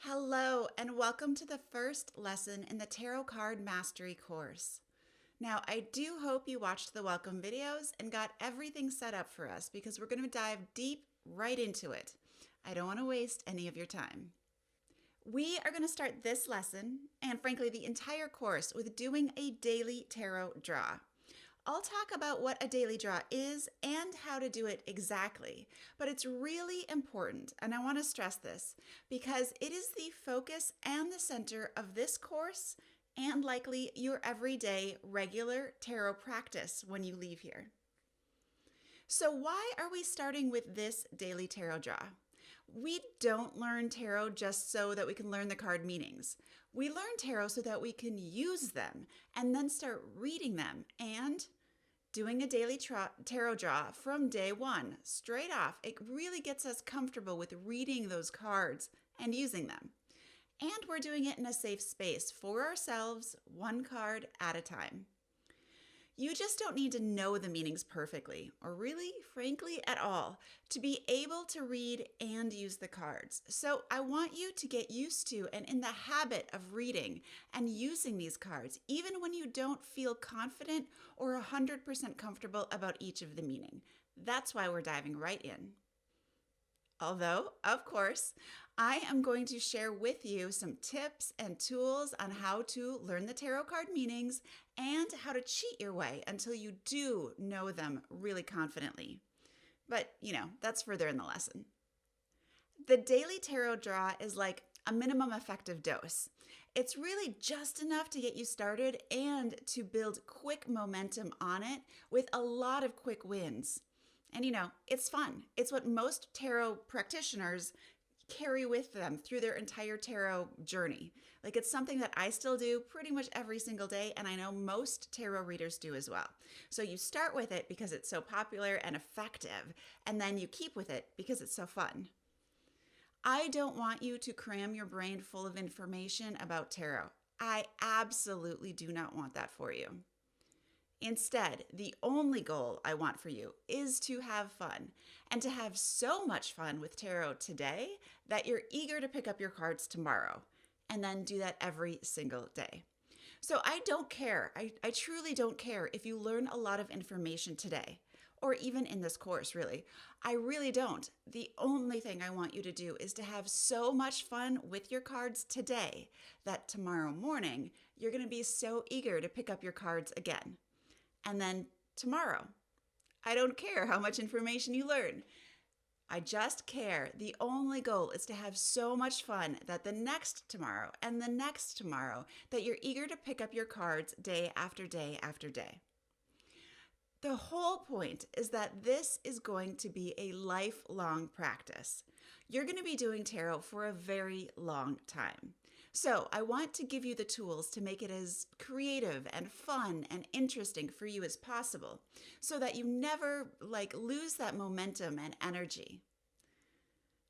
Hello, and welcome to the first lesson in the Tarot Card Mastery course. Now, I do hope you watched the welcome videos and got everything set up for us because we're going to dive deep right into it. I don't want to waste any of your time. We are going to start this lesson, and frankly, the entire course, with doing a daily tarot draw. I'll talk about what a daily draw is and how to do it exactly, but it's really important, and I want to stress this, because it is the focus and the center of this course and likely your everyday regular tarot practice when you leave here. So why are we starting with this daily tarot draw? We don't learn tarot just so that we can learn the card meanings. We learn tarot so that we can use them and then start reading them and doing a daily tarot draw from day one, straight off. It really gets us comfortable with reading those cards and using them. And we're doing it in a safe space for ourselves, one card at a time. You just don't need to know the meanings perfectly, or really, frankly, at all, to be able to read and use the cards. So I want you to get used to and in the habit of reading and using these cards, even when you don't feel confident or 100% comfortable about each of the meaning. That's why we're diving right in. Although, of course, I am going to share with you some tips and tools on how to learn the tarot card meanings and how to cheat your way until you do know them really confidently. But, that's further in the lesson. The daily tarot draw is like a minimum effective dose. It's really just enough to get you started and to build quick momentum on it with a lot of quick wins. And it's fun. It's what most tarot practitioners carry with them through their entire tarot journey. Like, it's something that I still do pretty much every single day, and I know most tarot readers do as well. So you start with it because it's so popular and effective, and then you keep with it because it's so fun. I don't want you to cram your brain full of information about tarot. I absolutely do not want that for you. Instead, the only goal I want for you is to have fun and to have so much fun with tarot today that you're eager to pick up your cards tomorrow and then do that every single day. So I don't care. I truly don't care if you learn a lot of information today or even in this course, really. I really don't. The only thing I want you to do is to have so much fun with your cards today that tomorrow morning you're going to be so eager to pick up your cards again. And then tomorrow, I don't care how much information you learn. I just care. The only goal is to have so much fun that the next tomorrow and the next tomorrow that you're eager to pick up your cards day after day after day. The whole point is that this is going to be a lifelong practice. You're going to be doing tarot for a very long time. So I want to give you the tools to make it as creative and fun and interesting for you as possible so that you never lose that momentum and energy.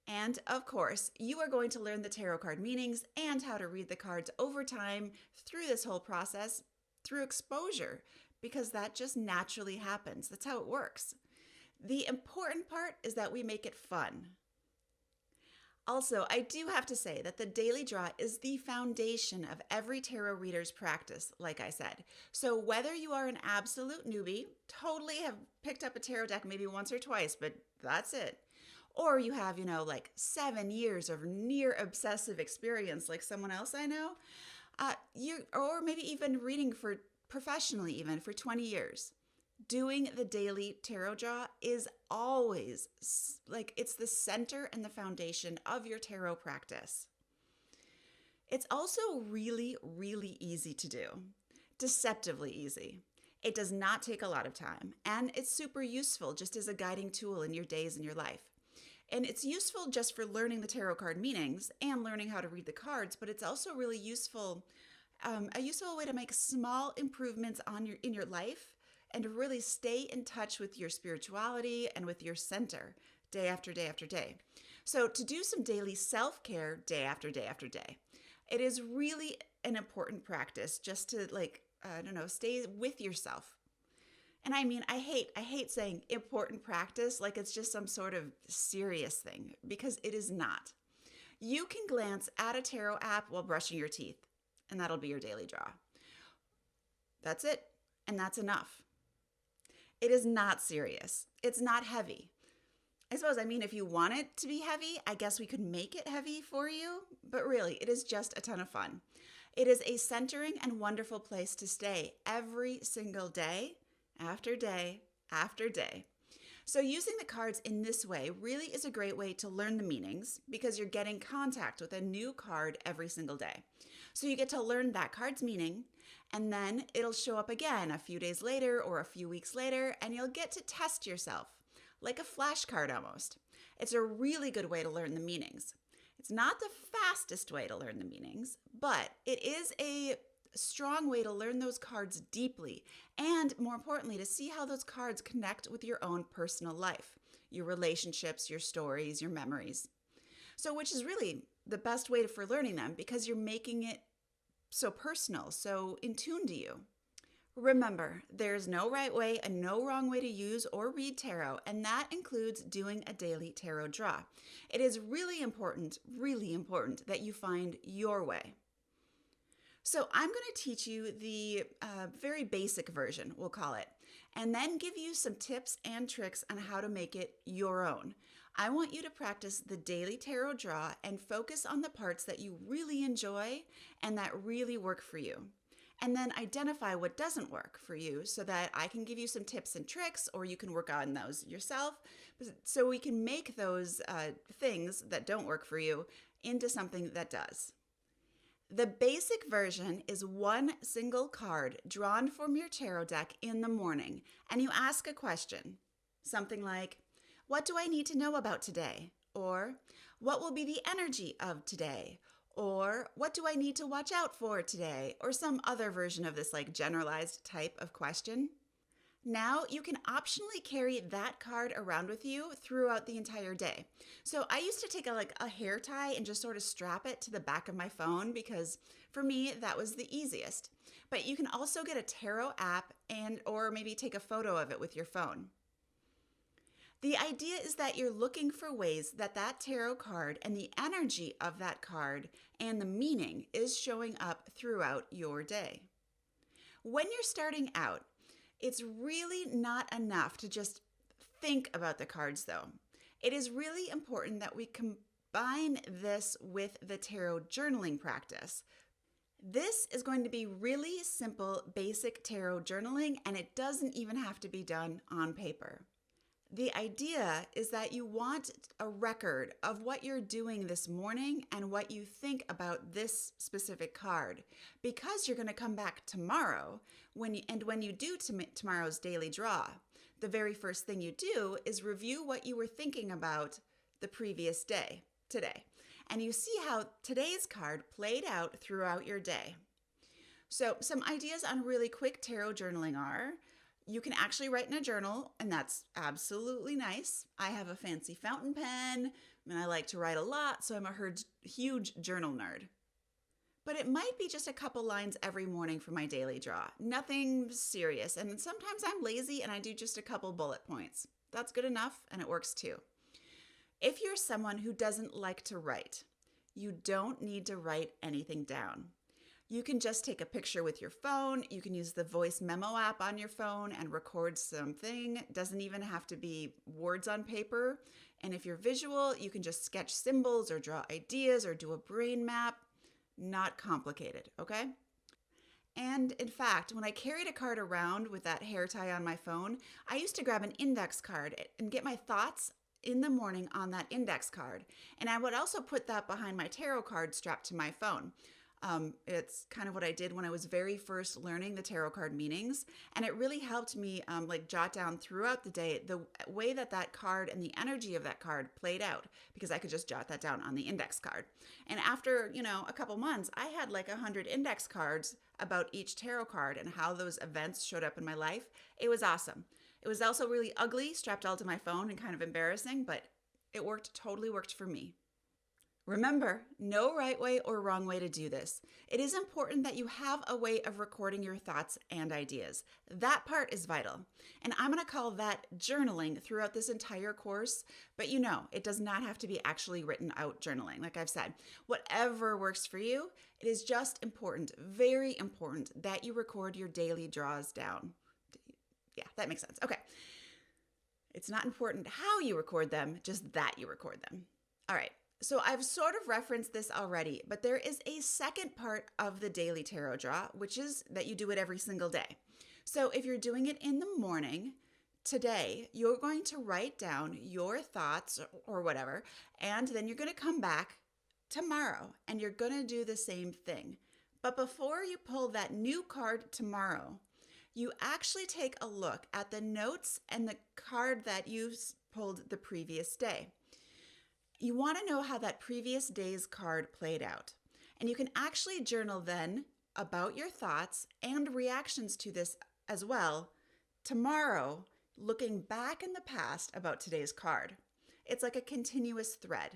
And of course, you are going to learn the tarot card meanings and how to read the cards over time through this whole process through exposure, because that just naturally happens. That's how it works. The important part is that we make it fun. Also, I do have to say that the daily draw is the foundation of every tarot reader's practice, like I said. So whether you are an absolute newbie, totally have picked up a tarot deck maybe once or twice, but that's it. Or you have, 7 years of near obsessive experience like someone else I know, or maybe even reading for professionally even for 20 years. Doing the daily tarot draw is always it's the center and the foundation of your tarot practice. It's also really, really easy to do. Deceptively easy. It does not take a lot of time, and it's super useful just as a guiding tool in your days and your life. And it's useful just for learning the tarot card meanings and learning how to read the cards, but it's also really useful, a useful way to make small improvements in your life and to really stay in touch with your spirituality and with your center day after day after day. So to do some daily self-care day after day after day, it is really an important practice just to stay with yourself. And I mean, I hate saying important practice like it's just some sort of serious thing, because it is not. You can glance at a tarot app while brushing your teeth, and that'll be your daily draw. That's it, and that's enough. It is not serious. It's not heavy. I suppose, if you want it to be heavy, I guess we could make it heavy for you, but really, it is just a ton of fun. It is a centering and wonderful place to stay every single day, after day, after day. So using the cards in this way really is a great way to learn the meanings because you're getting contact with a new card every single day. So you get to learn that card's meaning, and then it'll show up again a few days later or a few weeks later, and you'll get to test yourself, like a flashcard almost. It's a really good way to learn the meanings. It's not the fastest way to learn the meanings, but it is a strong way to learn those cards deeply, and more importantly, to see how those cards connect with your own personal life, your relationships, your stories, your memories. So, which is really the best way for learning them because you're making it so personal, so in tune to you. Remember, there's no right way and no wrong way to use or read tarot, and that includes doing a daily tarot draw. It is really important that you find your way. So I'm going to teach you the very basic version, we'll call it, and then give you some tips and tricks on how to make it your own. I want you to practice the daily tarot draw and focus on the parts that you really enjoy and that really work for you. And then identify what doesn't work for you so that I can give you some tips and tricks, or you can work on those yourself, so we can make those things that don't work for you into something that does. The basic version is one single card drawn from your tarot deck in the morning, and you ask a question. Something like, what do I need to know about today? Or, what will be the energy of today? Or, what do I need to watch out for today? Or some other version of this generalized type of question. Now you can optionally carry that card around with you throughout the entire day. So I used to take a hair tie and just sort of strap it to the back of my phone because for me that was the easiest. But you can also get a tarot app or maybe take a photo of it with your phone. The idea is that you're looking for ways that tarot card and the energy of that card and the meaning is showing up throughout your day. When you're starting out, it's really not enough to just think about the cards, though. It is really important that we combine this with the tarot journaling practice. This is going to be really simple, basic tarot journaling, and it doesn't even have to be done on paper. The idea is that you want a record of what you're doing this morning and what you think about this specific card, because you're going to come back tomorrow when you do tomorrow's daily draw. The very first thing you do is review what you were thinking about the previous day, today, and you see how today's card played out throughout your day. So some ideas on really quick tarot journaling are: you can actually write in a journal, and that's absolutely nice. I have a fancy fountain pen, and I like to write a lot, so I'm a huge journal nerd. But it might be just a couple lines every morning for my daily draw. Nothing serious, and sometimes I'm lazy and I do just a couple bullet points. That's good enough, and it works too. If you're someone who doesn't like to write, you don't need to write anything down. You can just take a picture with your phone. You can use the voice memo app on your phone and record something. It doesn't even have to be words on paper. And if you're visual, you can just sketch symbols or draw ideas or do a brain map. Not complicated, okay? And in fact, when I carried a card around with that hair tie on my phone, I used to grab an index card and get my thoughts in the morning on that index card. And I would also put that behind my tarot card strapped to my phone. It's kind of what I did when I was very first learning the tarot card meanings, and it really helped me jot down throughout the day the way that card and the energy of that card played out, because I could just jot that down on the index card. And after a couple months, I had 100 index cards about each tarot card and how those events showed up in my life. It was awesome. It was also really ugly, strapped all to my phone and kind of embarrassing, but it totally worked for me. Remember, no right way or wrong way to do this. It is important that you have a way of recording your thoughts and ideas. That part is vital. And I'm going to call that journaling throughout this entire course. But you know, it does not have to be actually written out journaling. Like I've said, whatever works for you, it is just important, very important, that you record your daily draws down. Yeah, that makes sense. Okay. It's not important how you record them, just that you record them. All right. So I've sort of referenced this already, but there is a second part of the daily tarot draw, which is that you do it every single day. So if you're doing it in the morning, today, you're going to write down your thoughts or whatever, and then you're going to come back tomorrow and you're going to do the same thing. But before you pull that new card tomorrow, you actually take a look at the notes and the card that you pulled the previous day. You want to know how that previous day's card played out. And you can actually journal then about your thoughts and reactions to this as well tomorrow, looking back in the past about today's card. It's like a continuous thread.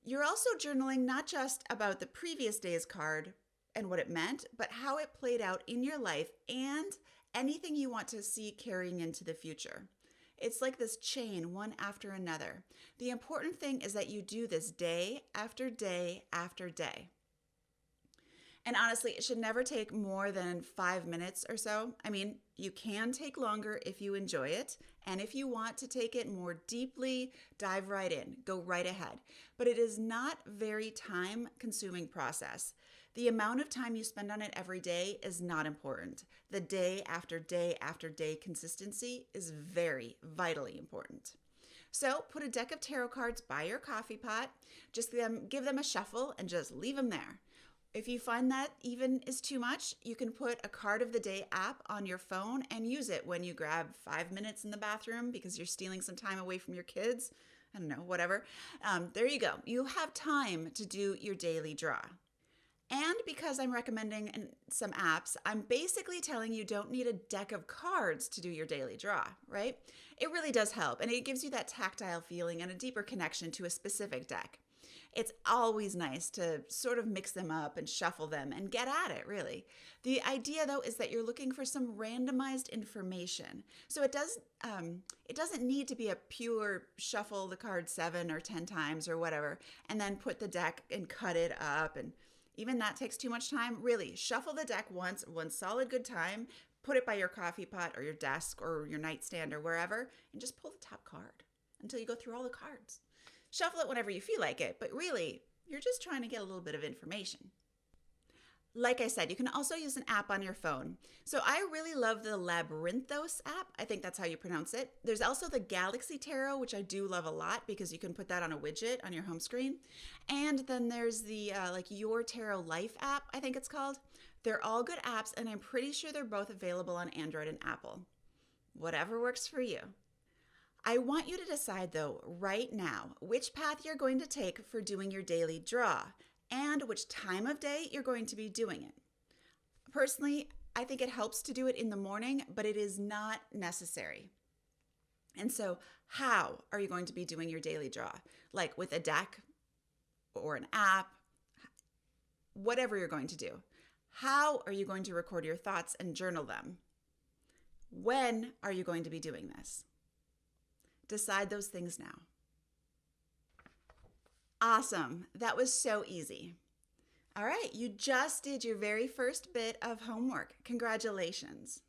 You're also journaling not just about the previous day's card and what it meant, but how it played out in your life and anything you want to see carrying into the future. It's like this chain, one after another. The important thing is that you do this day after day after day. And honestly, it should never take more than 5 minutes or so. I mean, you can take longer if you enjoy it. And if you want to take it more deeply, dive right in, go right ahead. But it is not very time-consuming process. The amount of time you spend on it every day is not important. The day after day after day consistency is very vitally important. So put a deck of tarot cards by your coffee pot, just give them a shuffle and just leave them there. If you find that even is too much, you can put a card of the day app on your phone and use it when you grab 5 minutes in the bathroom because you're stealing some time away from your kids. I don't know, whatever. There you go. You have time to do your daily draw. And because I'm recommending some apps, I'm basically telling you don't need a deck of cards to do your daily draw, right? It really does help, and it gives you that tactile feeling and a deeper connection to a specific deck. It's always nice to sort of mix them up and shuffle them and get at it, really. The idea, though, is that you're looking for some randomized information. So it doesn't need to be a pure shuffle the card 7 or 10 times or whatever, and then put the deck and cut it up, and even that takes too much time. Really, shuffle the deck once, one solid good time, put it by your coffee pot or your desk or your nightstand or wherever, and just pull the top card until you go through all the cards. Shuffle it whenever you feel like it, but really, you're just trying to get a little bit of information. Like I said, you can also use an app on your phone. So I really love the Labyrinthos app. I think that's how you pronounce it. There's also the Galaxy Tarot, which I do love a lot because you can put that on a widget on your home screen. And then there's the Your Tarot Life app, I think it's called. They're all good apps, and I'm pretty sure they're both available on Android and Apple. Whatever works for you. I want you to decide, though, right now, which path you're going to take for doing your daily draw and which time of day you're going to be doing it. Personally, I think it helps to do it in the morning, but it is not necessary. And so, how are you going to be doing your daily draw? Like with a deck or an app, whatever you're going to do. How are you going to record your thoughts and journal them? When are you going to be doing this? Decide those things now. Awesome. That was so easy. All right, you just did your very first bit of homework. Congratulations.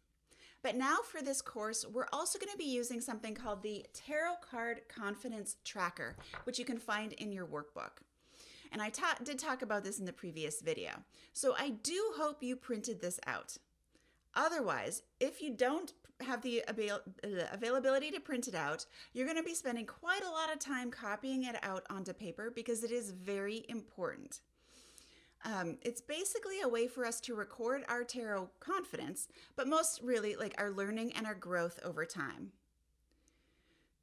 But now for this course, we're also going to be using something called the Tarot Card Confidence Tracker, which you can find in your workbook. And I did talk about this in the previous video. So I do hope you printed this out. Otherwise, if you don't have the availability to print it out, you're going to be spending quite a lot of time copying it out onto paper because it is very important. It's basically a way for us to record our tarot confidence, but most really like our learning and our growth over time.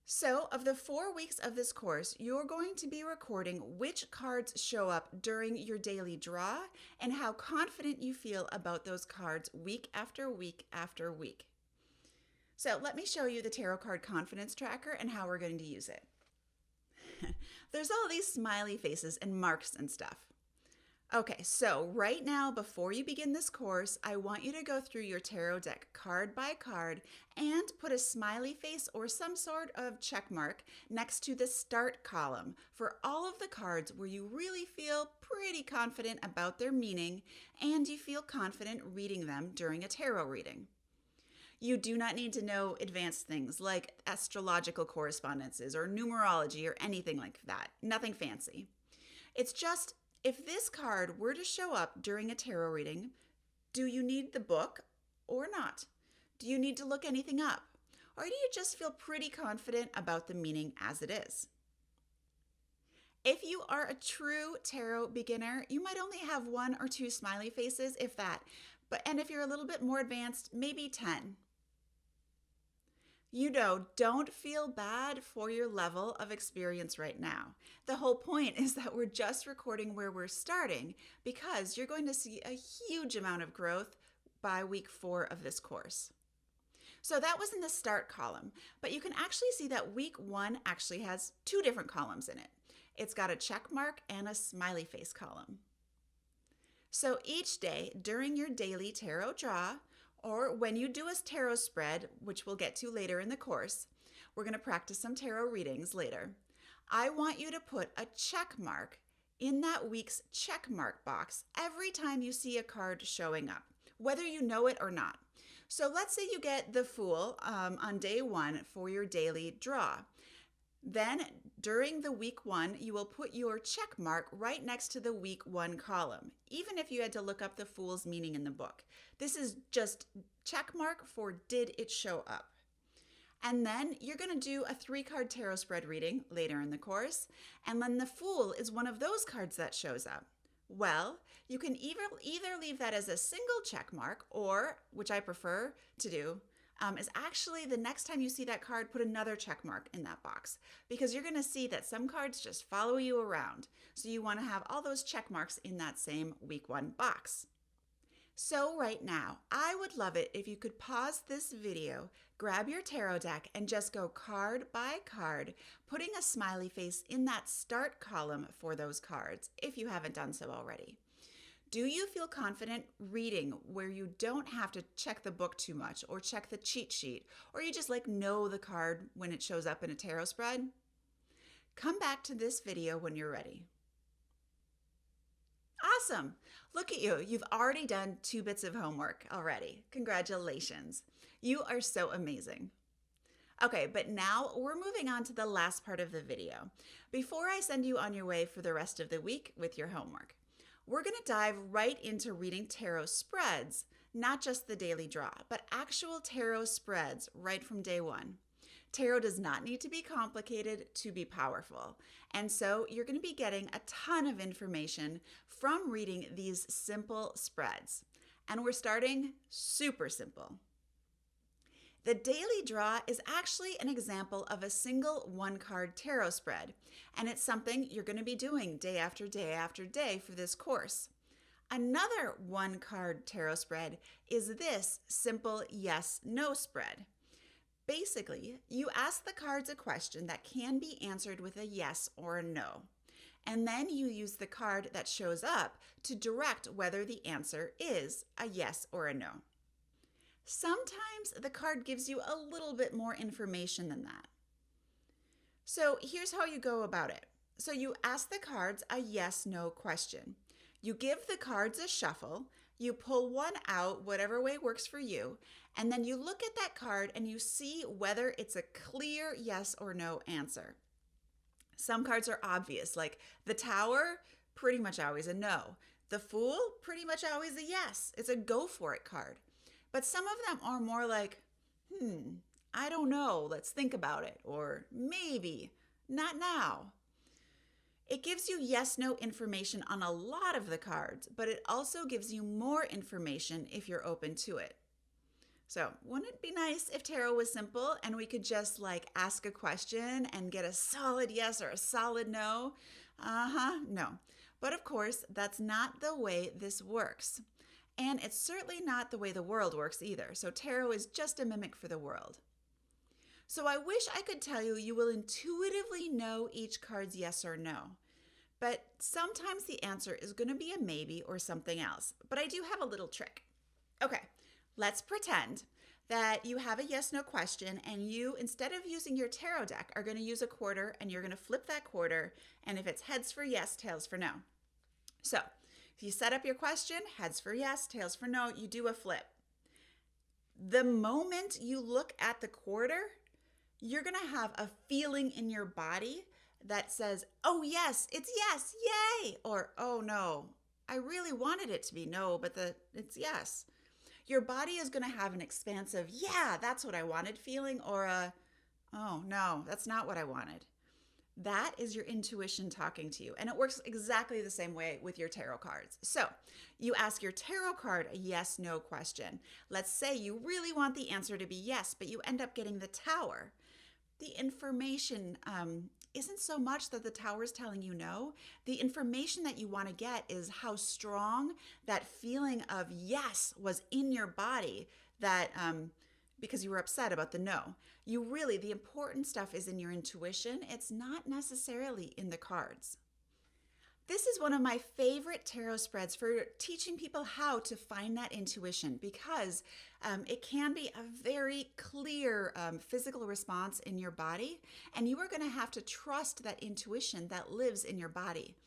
So, of the 4 weeks of this course, you're going to be recording which cards show up during your daily draw and how confident you feel about those cards week after week after week. So let me show you the Tarot Card Confidence Tracker and how we're going to use it. There's all these smiley faces and marks and stuff. Okay, so right now, before you begin this course, I want you to go through your tarot deck card by card and put a smiley face or some sort of check mark next to the start column for all of the cards where you really feel pretty confident about their meaning and you feel confident reading them during a tarot reading. You do not need to know advanced things like astrological correspondences or numerology or anything like that. Nothing fancy. It's just, if this card were to show up during a tarot reading, do you need the book or not? Do you need to look anything up? Or do you just feel pretty confident about the meaning as it is? If you are a true tarot beginner, you might only have 1 or 2 smiley faces, if that. And if you're a little bit more advanced, maybe 10. Don't feel bad for your level of experience right now. The whole point is that we're just recording where we're starting because you're going to see a huge amount of growth by week 4 of this course. So that was in the start column, but you can actually see that week 1 actually has 2 different columns in it. It's got a check mark and a smiley face column. So each day during your daily tarot draw, or when you do a tarot spread, which we'll get to later in the course, we're going to practice some tarot readings later. I want you to put a check mark in that week's check mark box every time you see a card showing up, whether you know it or not. So let's say you get the Fool on day 1 for your daily draw. Then during the week 1, you will put your check mark right next to the week 1 column, even if you had to look up the Fool's meaning in the book. This is just check mark for did it show up. And then you're going to do a 3-card tarot spread reading later in the course, and then the Fool is one of those cards that shows up. Well, you can either leave that as a single check mark, or, which I prefer to do, is actually the next time you see that card, put another check mark in that box, because you're going to see that some cards just follow you around. So you want to have all those check marks in that same week 1 box. So right now, I would love it if you could pause this video, grab your tarot deck, and just go card by card, putting a smiley face in that start column for those cards, if you haven't done so already. Do you feel confident reading where you don't have to check the book too much or check the cheat sheet, or you just know the card when it shows up in a tarot spread? Come back to this video when you're ready. Awesome! Look at you. You've already done 2 bits of homework already. Congratulations. You are so amazing. Okay, but now we're moving on to the last part of the video before I send you on your way for the rest of the week with your homework. We're going to dive right into reading tarot spreads, not just the daily draw, but actual tarot spreads right from day 1. Tarot does not need to be complicated to be powerful, and so you're going to be getting a ton of information from reading these simple spreads. And we're starting super simple. The daily draw is actually an example of a single 1-card tarot spread, and it's something you're going to be doing day after day after day for this course. Another 1-card tarot spread is this simple yes-no spread. Basically, you ask the cards a question that can be answered with a yes or a no, and then you use the card that shows up to direct whether the answer is a yes or a no. Sometimes the card gives you a little bit more information than that. So here's how you go about it. So you ask the cards a yes-no question. You give the cards a shuffle, you pull one out whatever way works for you, and then you look at that card and you see whether it's a clear yes or no answer. Some cards are obvious, like the Tower, pretty much always a no. The Fool, pretty much always a yes. It's a go for it card. But some of them are more like, I don't know, let's think about it, or maybe, not now. It gives you yes-no information on a lot of the cards, but it also gives you more information if you're open to it. So wouldn't it be nice if tarot was simple and we could just ask a question and get a solid yes or a solid no? No. But of course, that's not the way this works. And it's certainly not the way the world works either. So tarot is just a mimic for the world. So I wish I could tell you you will intuitively know each card's yes or no. But sometimes the answer is going to be a maybe or something else. But I do have a little trick. Okay, let's pretend that you have a yes no question and you, instead of using your tarot deck, are going to use a quarter and you're going to flip that quarter. And if it's heads for yes, tails for no. So if you set up your question, heads for yes, tails for no, you do a flip. The moment you look at the quarter, you're going to have a feeling in your body that says, oh, yes, it's yes, yay, or oh, no, I really wanted it to be no, but it's yes. Your body is going to have an expansive, yeah, that's what I wanted feeling, or a, oh, no, that's not what I wanted. That is your intuition talking to you. And it works exactly the same way with your tarot cards. So you ask your tarot card a yes, no question. Let's say you really want the answer to be yes, but you end up getting the Tower. The information isn't so much that the Tower is telling you no. The information that you want to get is how strong that feeling of yes was in your body, that because you were upset about the no. The important stuff is in your intuition. It's not necessarily in the cards. This is one of my favorite tarot spreads for teaching people how to find that intuition, because it can be a very clear physical response in your body, and you are going to have to trust that intuition that lives in your body,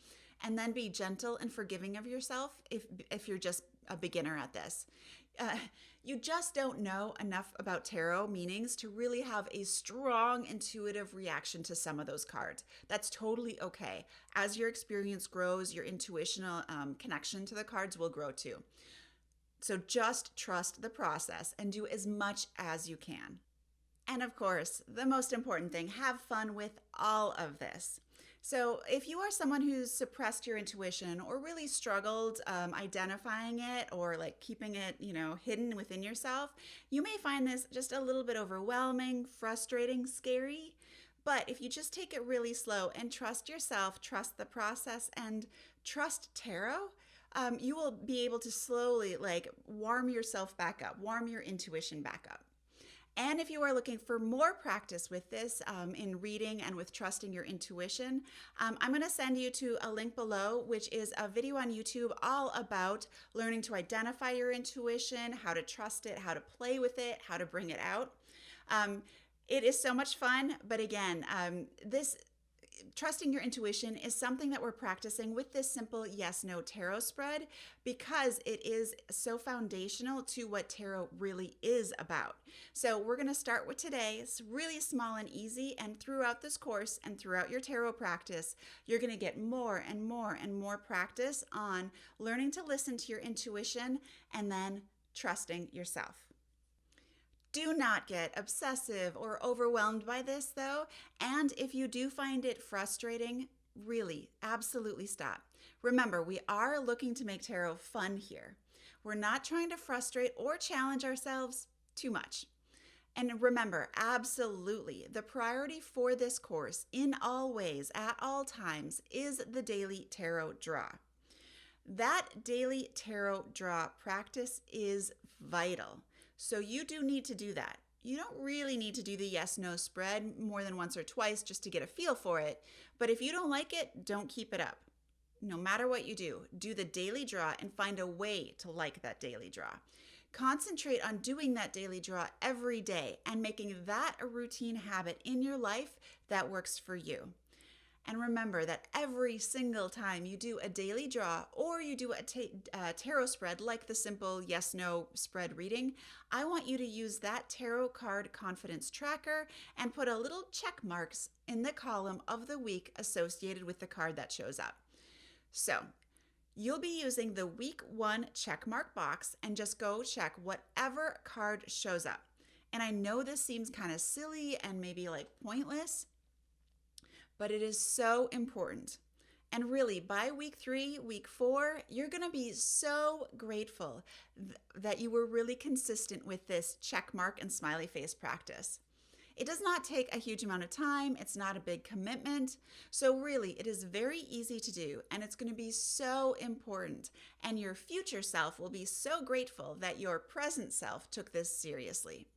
and then be gentle and forgiving of yourself if you're just a beginner at this. You just don't know enough about tarot meanings to really have a strong intuitive reaction to some of those cards. That's totally okay. As your experience grows, your intuitional connection to the cards will grow too. So just trust the process and do as much as you can. And of course, the most important thing, have fun with all of this. So if you are someone who's suppressed your intuition or really struggled identifying it, or like keeping it, hidden within yourself, you may find this just a little bit overwhelming, frustrating, scary. But if you just take it really slow and trust yourself, trust the process, and trust tarot, you will be able to slowly warm yourself back up, warm your intuition back up. And if you are looking for more practice with this in reading and with trusting your intuition, I'm going to send you to a link below, which is a video on YouTube all about learning to identify your intuition, how to trust it, how to play with it, how to bring it out. It is so much fun, but again, this trusting your intuition is something that we're practicing with this simple yes-no tarot spread, because it is so foundational to what tarot really is about. So we're going to start with today. It's really small and easy, and throughout this course and throughout your tarot practice, you're going to get more and more and more practice on learning to listen to your intuition and then trusting yourself. Do not get obsessive or overwhelmed by this, though. And if you do find it frustrating, really, absolutely stop. Remember, we are looking to make tarot fun here. We're not trying to frustrate or challenge ourselves too much. And remember, absolutely, the priority for this course in all ways, at all times, is the daily tarot draw. That daily tarot draw practice is vital. So you do need to do that. You don't really need to do the yes-no spread more than once or twice just to get a feel for it. But if you don't like it, don't keep it up. No matter what you do the daily draw and find a way to like that daily draw. Concentrate on doing that daily draw every day and making that a routine habit in your life that works for you. And remember that every single time you do a daily draw or you do a tarot spread like the simple yes-no spread reading, I want you to use that tarot card confidence tracker and put a little check marks in the column of the week associated with the card that shows up. So you'll be using the week 1 check mark box and just go check whatever card shows up. And I know this seems kind of silly and maybe pointless, but it is so important. And really, by week 3, week 4, you're going to be so grateful that you were really consistent with this check mark and smiley face practice. It does not take a huge amount of time. It's not a big commitment. So really, it is very easy to do, and it's going to be so important. And your future self will be so grateful that your present self took this seriously.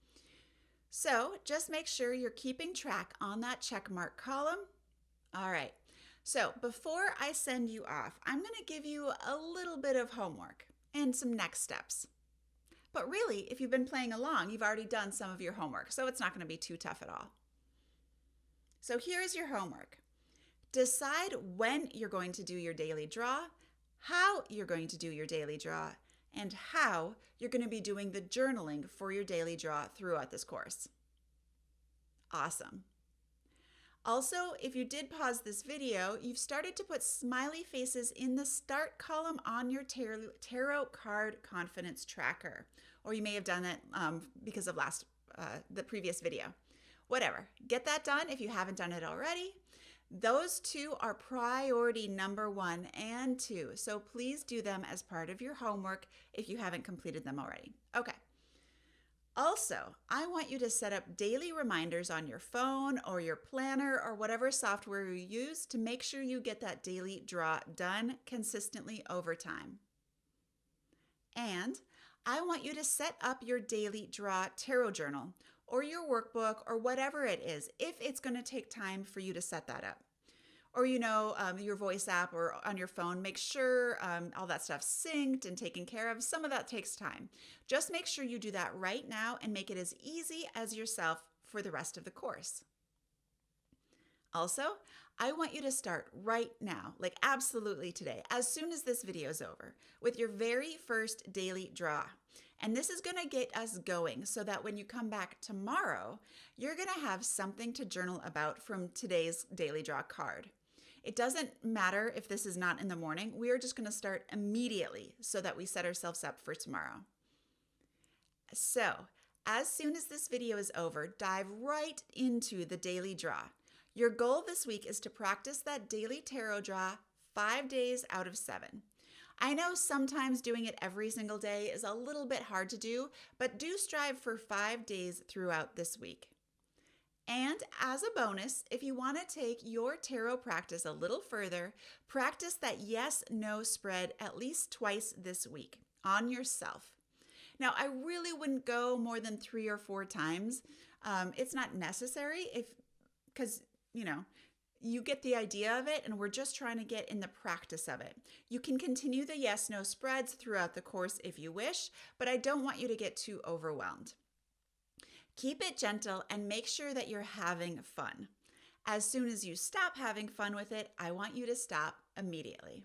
So just make sure you're keeping track on that check mark column. All right. So before I send you off, I'm going to give you a little bit of homework and some next steps. But really, if you've been playing along, you've already done some of your homework, so it's not going to be too tough at all. So here's your homework. Decide when you're going to do your daily draw, how you're going to do your daily draw, and how you're going to be doing the journaling for your daily draw throughout this course. Awesome. Also, if you did pause this video, you've started to put smiley faces in the start column on your tarot card confidence tracker, or you may have done it because of the previous video. Whatever, get that done if you haven't done it already. Those two are priority number 1 and 2, so please do them as part of your homework if you haven't completed them already. Okay. Also, I want you to set up daily reminders on your phone or your planner or whatever software you use to make sure you get that daily draw done consistently over time. And I want you to set up your daily draw tarot journal or your workbook or whatever it is, if it's going to take time for you to set that up. Or, your voice app or on your phone, make sure all that stuff's synced and taken care of. Some of that takes time. Just make sure you do that right now and make it as easy as yourself for the rest of the course. Also, I want you to start right now, like absolutely today, as soon as this video is over, with your very first daily draw. And this is going to get us going so that when you come back tomorrow, you're going to have something to journal about from today's daily draw card. It doesn't matter if this is not in the morning. We are just going to start immediately so that we set ourselves up for tomorrow. So, as soon as this video is over, dive right into the daily draw. Your goal this week is to practice that daily tarot draw 5 days out of 7. I know sometimes doing it every single day is a little bit hard to do, but do strive for 5 days throughout this week. And as a bonus, if you want to take your tarot practice a little further, practice that yes/no spread at least twice this week on yourself. Now, I really wouldn't go more than 3 or 4 times. It's not necessary because you get the idea of it, and we're just trying to get in the practice of it. You can continue the yes/no spreads throughout the course if you wish, but I don't want you to get too overwhelmed. Keep it gentle and make sure that you're having fun. As soon as you stop having fun with it, I want you to stop immediately.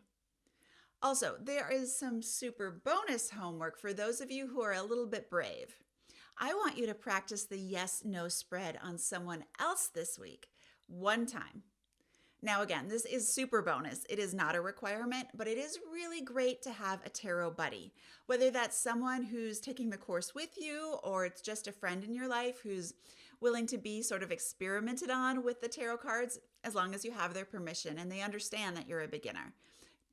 Also, there is some super bonus homework for those of you who are a little bit brave. I want you to practice the yes/no spread on someone else this week, 1 time. Now again, this is super bonus. It is not a requirement, but it is really great to have a tarot buddy. Whether that's someone who's taking the course with you or it's just a friend in your life who's willing to be sort of experimented on with the tarot cards, as long as you have their permission and they understand that you're a beginner.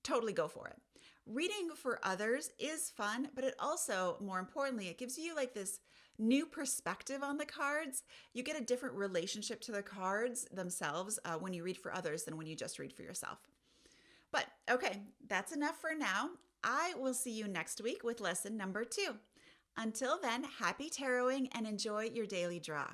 Totally go for it. Reading for others is fun, but it also, more importantly, it gives you like this new perspective on the cards. You get a different relationship to the cards themselves when you read for others than when you just read for yourself. But okay, that's enough for now. I will see you next week with lesson number 2. Until then, happy taroting and enjoy your daily draw.